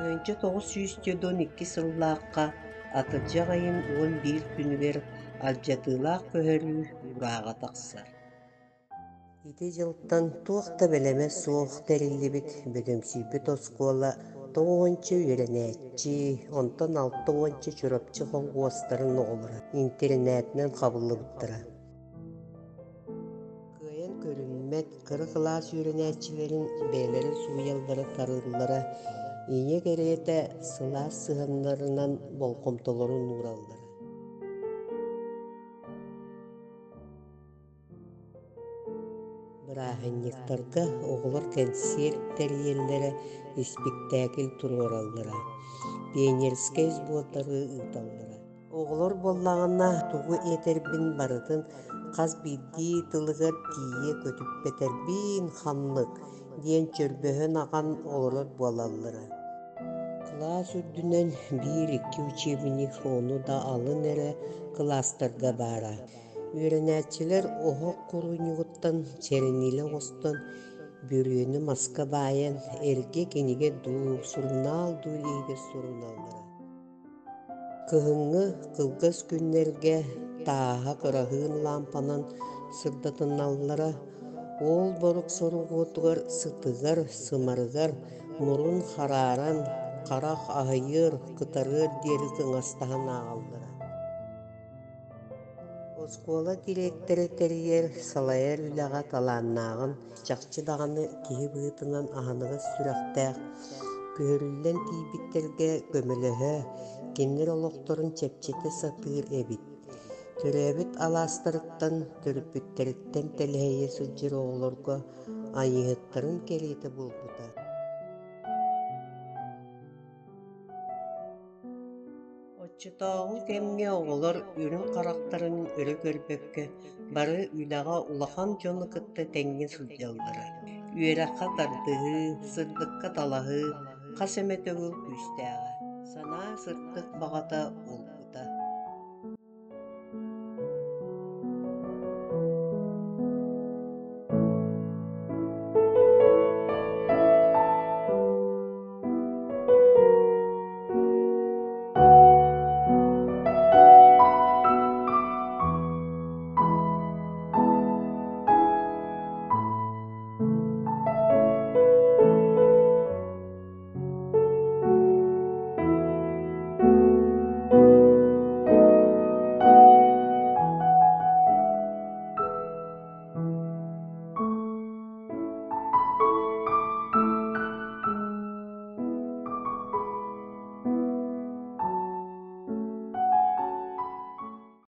Önce 912 сыллааққа атырдьах айын уон биир күнүгэр алдьатыылаах көһөрүү урааҕа тахсар. Ити дьылтан туохта бэлэмэ суох тэриллибит бөдөмсүүбүт оскуола тоҕуонча үөрэнээччи, онтон алтоҕуонча чурапчы холгуостарын оҕолора интернетинен хабыллыбыттара. Кыайан көрүнмэт кыры кылаас үөрэнээччилэрин бээлэри сууйаллара тарыыллара ийэ кериэтэ сылаас сыһаннарынан болхомтолорун уураллара. Бырааһынньыктарга оҕолор концерт тэрийэллэрэ спектакль туруораллара, пионерская сбуотары ыыталлара. Оҕолор буоллаҕына тугу иэтэрбин барытын хас биирдии тылыгар тиийэ көтүппэтэрбиин хамнык диэн чөрбөһөн аҕан олорор буолаллара. Класс үрдүнэн биир-икки учебник ону да алын эрэ класстарга баара. Үөрэнээччилэр оһох курууньугуттан чэрэнилэ оҕостон бүрүөнү маска баайан эрге кинигэ дуу, сурнаал дуу иһигэ суруналлара. Кыһыҥҥы кылгас күннэргэ тааһа кыраһыын лампанан сырдатыналлара, уол борук соругуотугар сытыгар, сымарыгар, мурун харааран, харах аһыйыар, кытарыар диэри кыҥастаһан ааҕаллара. Оскуола директору тэрийэр салайар үлэҕэ талааннааҕын чахчы даҕаны киһи быһытынан аһаныгас сүрэхтээх, күһөрүллэн тиийбиттергэ көмөлөһө, кинилэр олохторун чэпчэтэ сатыыр эбит. Төрөөбүт алаастарыттан төрүппүттэриттэн тэлэһийэ сылдьар оҕолорго айыһыттарын кэлиэтэ булбута. Отчутооҕу кэмҥэ оҕолор үрүҥ харахтарын өрө көрбөккө бары үлэҕэ улахан дьону кытта тэҥҥи сылдьаллара. Үөрэххэ тардыһыы, сырдыкка талаһыы, хас эмэ төгүл күүстээҕэ. Санаа сырдык баҕата